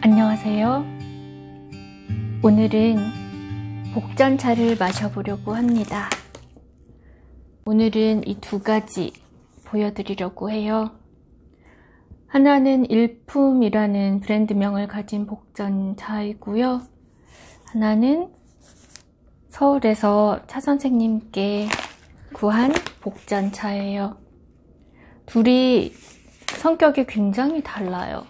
안녕하세요. 오늘은 복전차를 마셔보려고 합니다. 오늘은 이 두 가지 보여드리려고 해요. 하나는 일품이라는 브랜드명을 가진 복전차이고요. 하나는 서울에서 차 선생님께 구한 복전차예요. 둘이 성격이 굉장히 달라요.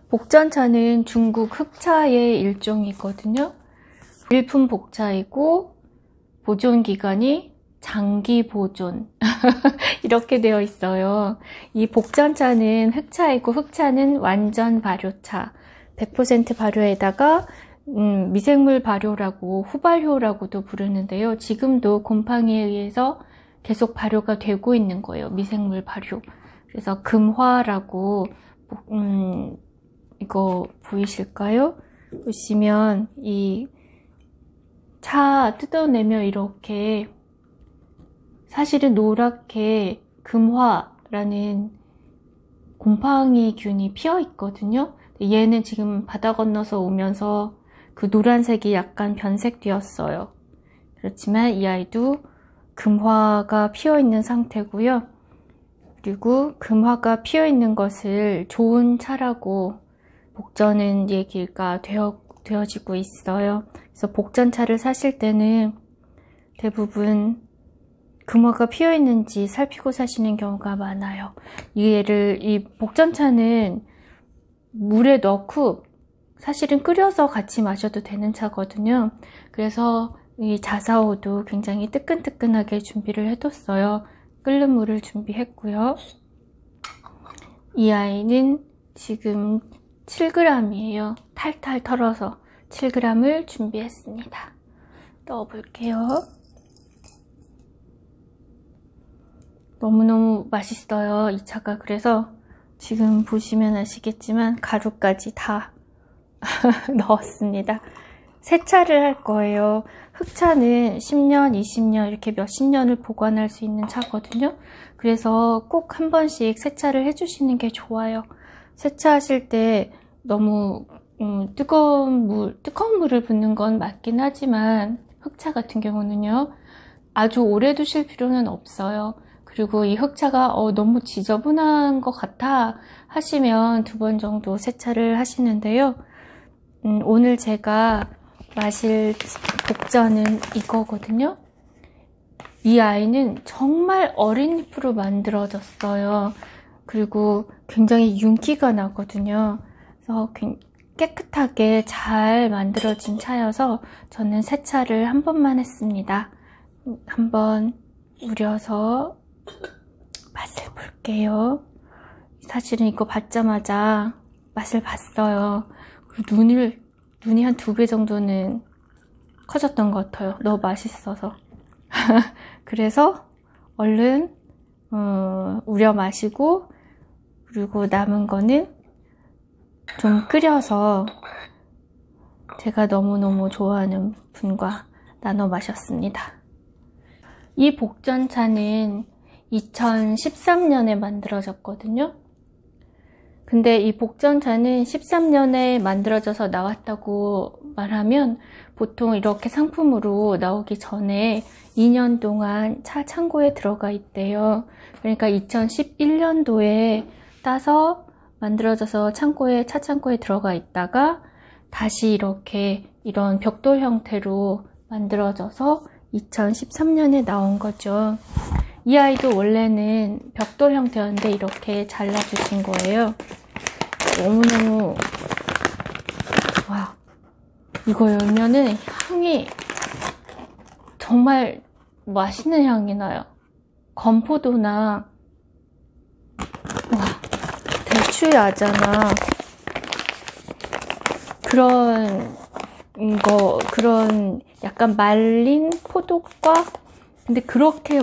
복전차는 중국 흑차의 일종이거든요. 일품 복차이고 보존기간이 장기 보존 이렇게 되어 있어요. 이 복전차는 흑차이고 흑차는 완전 발효차 100% 발효에다가 미생물 발효라고 후발효라고도 부르는데요. 지금도 곰팡이에 의해서 계속 발효가 되고 있는 거예요. 미생물 발효. 그래서 금화라고 이거 보이실까요? 보시면 이 차 뜯어내면 이렇게 사실은 노랗게 금화라는 곰팡이균이 피어 있거든요. 얘는 지금 바다 건너서 오면서 그 노란색이 약간 변색되었어요. 그렇지만 이 아이도 금화가 피어 있는 상태고요. 그리고 금화가 피어 있는 것을 좋은 차라고 복전은 얘기가 되어지고 있어요. 그래서 복전차를 사실 때는 대부분 금화가 피어 있는지 살피고 사시는 경우가 많아요. 이 복전차는 물에 넣고 사실은 끓여서 같이 마셔도 되는 차거든요. 그래서 이 자사오도 굉장히 뜨끈뜨끈하게 준비를 해뒀어요. 끓는 물을 준비했고요. 이 아이는 지금 7g이에요. 탈탈 털어서 7g을 준비했습니다. 넣어볼게요. 너무너무 맛있어요, 이 차가. 그래서 지금 보시면 아시겠지만 가루까지 다 넣었습니다. 세차를 할 거예요. 흑차는 10년, 20년 이렇게 몇십 년을 보관할 수 있는 차거든요. 그래서 꼭 한 번씩 세차를 해주시는 게 좋아요. 세차하실 때 너무 뜨거운 물을 붓는 건 맞긴 하지만 흑차 같은 경우는요. 아주 오래 두실 필요는 없어요. 그리고 이 흑차가 너무 지저분한 것 같아 하시면 2번 정도 세차를 하시는데요. 오늘 제가 마실 복전은 이거거든요. 이 아이는 정말 어린 잎으로 만들어졌어요. 그리고 굉장히 윤기가 나거든요. 그래서 깨끗하게 잘 만들어진 차여서 저는 세차를 한 번만 했습니다. 한번 우려서 맛을 볼게요. 사실은 이거 받자마자 맛을 봤어요. 눈이 한 2배 정도는 커졌던 것 같아요. 너무 맛있어서. 그래서 얼른 우려 마시고 그리고 남은 거는 좀 끓여서 제가 너무너무 좋아하는 분과 나눠 마셨습니다. 이 복전차는 2013년에 만들어졌거든요. 근데 이 복전차는 13년에 만들어져서 나왔다고 말하면 보통 이렇게 상품으로 나오기 전에 2년 동안 차 창고에 들어가 있대요. 그러니까 2011년도에 따서 만들어져서 차 창고에 들어가 있다가 다시 이런 벽돌 형태로 만들어져서 2013년에 나온 거죠. 이 아이도 원래는 벽돌 형태였는데 이렇게 잘라주신 거예요. 너무너무 와, 이거 열면은 향이 정말 맛있는 향이 나요. 건포도나 대추야자나 그런 약간 말린 포도과 근데 그렇게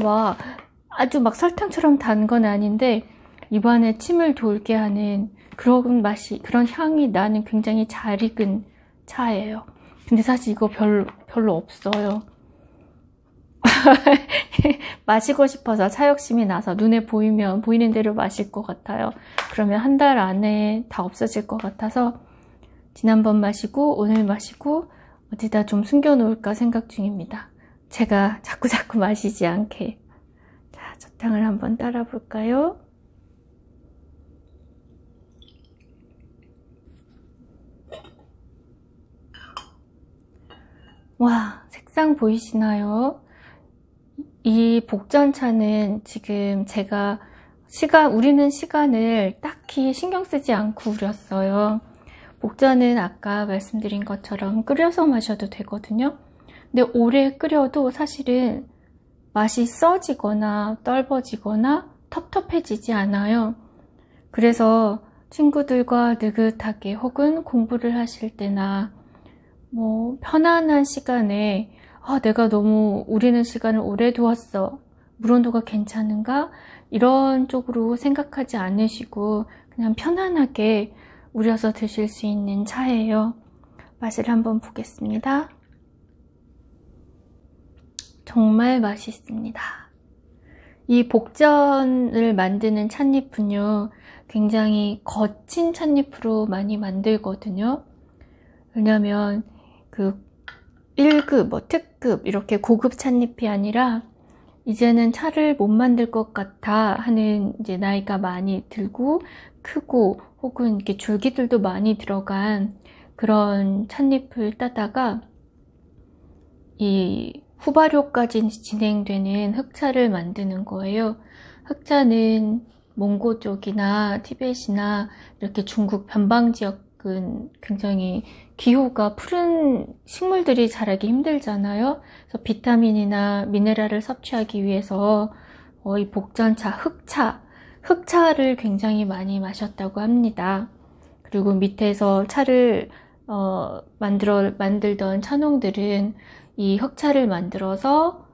아주 막 설탕처럼 단 건 아닌데 입안에 침을 돌게 하는 그런 맛이, 그런 향이 나는 굉장히 잘 익은 차예요. 근데 사실 이거 별로 없어요. 마시고 싶어서 차욕심이 나서 눈에 보이는 대로 마실 것 같아요. 그러면 한 달 안에 다 없어질 것 같아서 지난번 마시고 오늘 마시고 어디다 좀 숨겨놓을까 생각 중입니다. 제가 자꾸 마시지 않게. 자, 저탕을 한번 따라 볼까요? 와, 색상 보이시나요? 이 복전차는 지금 제가 우리는 시간을 딱히 신경 쓰지 않고 우렸어요. 복전은 아까 말씀드린 것처럼 끓여서 마셔도 되거든요. 근데 오래 끓여도 사실은 맛이 써지거나 떫어지거나 텁텁해지지 않아요. 그래서 친구들과 느긋하게 혹은 공부를 하실 때나 뭐 편안한 시간에 내가 너무 우리는 시간을 오래 두었어. 물 온도가 괜찮은가? 이런 쪽으로 생각하지 않으시고 그냥 편안하게 우려서 드실 수 있는 차예요. 맛을 한번 보겠습니다. 정말 맛있습니다. 이 복전을 만드는 찻잎은요, 굉장히 거친 찻잎으로 많이 만들거든요. 왜냐면 그 1급, 특급 이렇게 고급 찻잎이 아니라 이제는 차를 못 만들 것 같아 하는 이제 나이가 많이 들고 크고 혹은 이렇게 줄기들도 많이 들어간 그런 찻잎을 따다가 이 후발효까지 진행되는 흑차를 만드는 거예요. 흑차는 몽고 쪽이나 티벳이나 이렇게 중국 변방 지역은 굉장히 기후가 푸른 식물들이 자라기 힘들잖아요. 그래서 비타민이나 미네랄을 섭취하기 위해서 이 복전차, 흑차를 굉장히 많이 마셨다고 합니다. 그리고 밑에서 차를 만들던 차농들은 이 흑차를 만들어서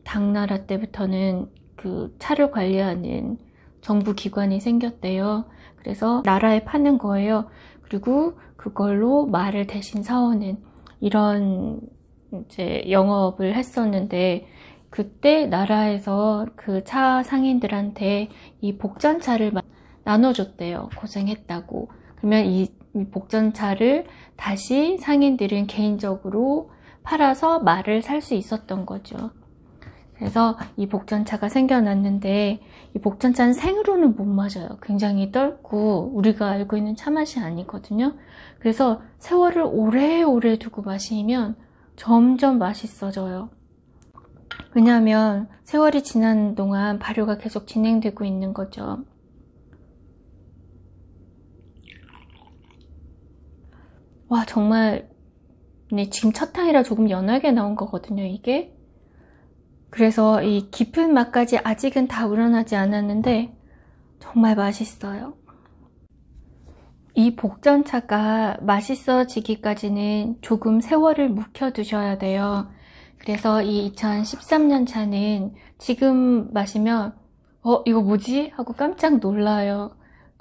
당나라 때부터는 그 차를 관리하는 정부 기관이 생겼대요. 그래서 나라에 파는 거예요. 그리고 그걸로 말을 대신 사오는 이런 이제 영업을 했었는데, 그때 나라에서 그 차 상인들한테 이 복전차를 나눠줬대요. 고생했다고. 그러면 이 복전차를 다시 상인들은 개인적으로 팔아서 말을 살 수 있었던 거죠. 그래서 이 복전차가 생겨났는데, 이 복전차는 생으로는 못 마셔요. 굉장히 떫고 우리가 알고 있는 차 맛이 아니거든요. 그래서 세월을 오래오래 두고 마시면 점점 맛있어져요. 왜냐하면 세월이 지난 동안 발효가 계속 진행되고 있는 거죠. 와, 정말 지금 첫 탕이라 조금 연하게 나온 거거든요, 이게. 그래서 이 깊은 맛까지 아직은 다 우러나지 않았는데 정말 맛있어요. 이 복전차가 맛있어지기까지는 조금 세월을 묵혀두셔야 돼요. 그래서 이 2013년 차는 지금 마시면 이거 뭐지? 하고 깜짝 놀라요.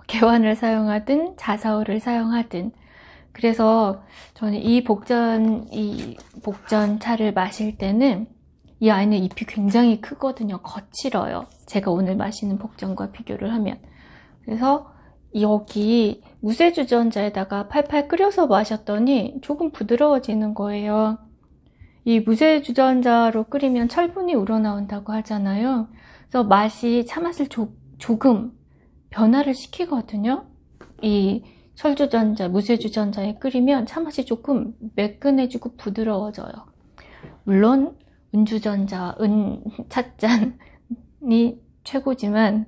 개완을 사용하든 자사오를 사용하든. 그래서 저는 이 복전차를 마실 때는 이 안에 잎이 굉장히 크거든요. 거칠어요. 제가 오늘 마시는 복전과 비교를 하면. 그래서 여기 무쇠주전자에다가 팔팔 끓여서 마셨더니 조금 부드러워지는 거예요. 이 무쇠주전자로 끓이면 철분이 우러나온다고 하잖아요. 그래서 맛이 차맛을 조금 변화를 시키거든요. 이 무쇠주전자에 끓이면 차맛이 조금 매끈해지고 부드러워져요. 물론 찻잔이 최고지만,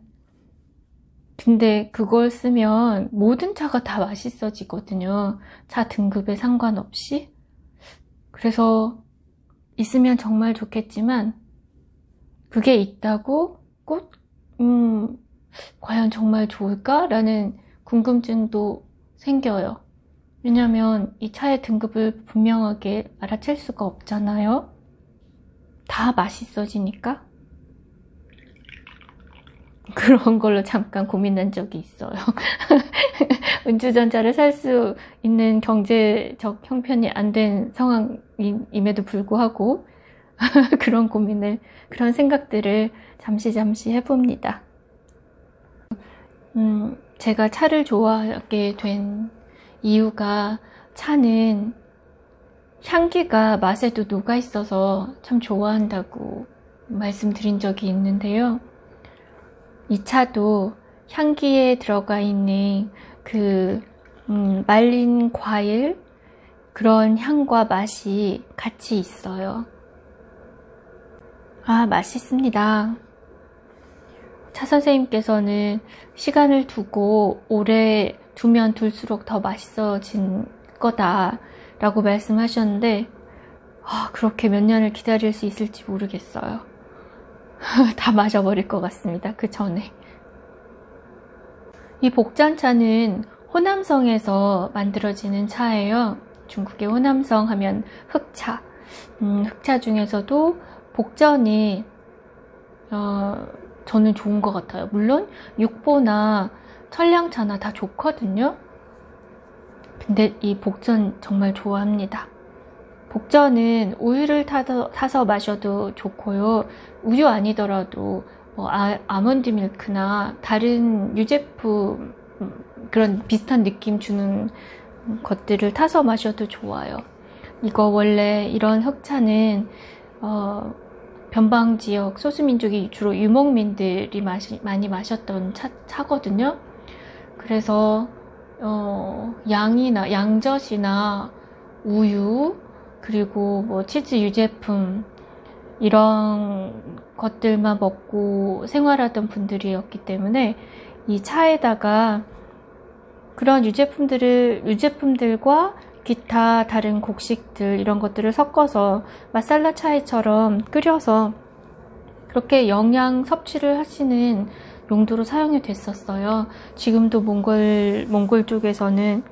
근데 그걸 쓰면 모든 차가 다 맛있어지거든요. 차 등급에 상관없이. 그래서 있으면 정말 좋겠지만 그게 있다고 꼭 과연 정말 좋을까? 라는 궁금증도 생겨요. 왜냐면 이 차의 등급을 분명하게 알아챌 수가 없잖아요. 다 맛있어지니까. 그런 걸로 잠깐 고민한 적이 있어요. 은주전자를 살 수 있는 경제적 형편이 안 된 상황임에도 불구하고 그런 생각들을 잠시 해봅니다. 제가 차를 좋아하게 된 이유가 차는 향기가 맛에도 녹아 있어서 참 좋아한다고 말씀드린 적이 있는데요. 이 차도 향기에 들어가 있는 그 말린 과일 그런 향과 맛이 같이 있어요. 아, 맛있습니다. 차 선생님께서는 시간을 두고 오래 두면 둘수록 더 맛있어진 거다 라고 말씀하셨는데 그렇게 몇 년을 기다릴 수 있을지 모르겠어요. 다 마셔버릴 것 같습니다. 그 전에. 이 복잔차는 호남성에서 만들어지는 차예요. 중국의 호남성 하면 흑차. 흑차 중에서도 복전이 저는 좋은 것 같아요. 물론 육보나 천량차나 다 좋거든요. 근데 이 복전 정말 좋아합니다. 복전은 우유를 타서 마셔도 좋고요. 우유 아니더라도 뭐 아몬드 밀크나 다른 유제품 그런 비슷한 느낌 주는 것들을 타서 마셔도 좋아요. 이거 원래 이런 흑차는 변방지역 소수민족이 주로 유목민들이 많이 마셨던 차거든요. 그래서 양젓이나 우유 그리고 뭐 치즈 유제품 이런 것들만 먹고 생활하던 분들이었기 때문에 이 차에다가 그런 유제품들과 기타 다른 곡식들 이런 것들을 섞어서 마살라 차이처럼 끓여서 그렇게 영양 섭취를 하시는 용도로 사용이 됐었어요. 지금도 몽골 쪽에서는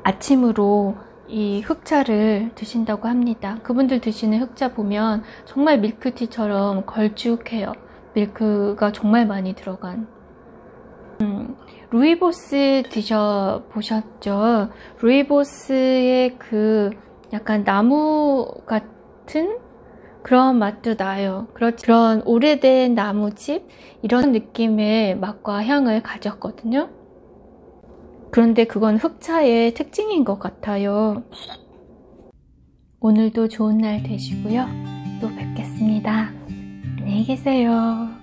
아침으로 이 흑차를 드신다고 합니다. 그분들 드시는 흑차 보면 정말 밀크티처럼 걸쭉해요. 밀크가 정말 많이 들어간. 루이보스 드셔보셨죠? 루이보스의 그 약간 나무 같은 그런 맛도 나요. 그런 오래된 나무집 이런 느낌의 맛과 향을 가졌거든요. 그런데 그건 흑차의 특징인 것 같아요. 오늘도 좋은 날 되시고요. 또 뵙겠습니다. 안녕히 계세요.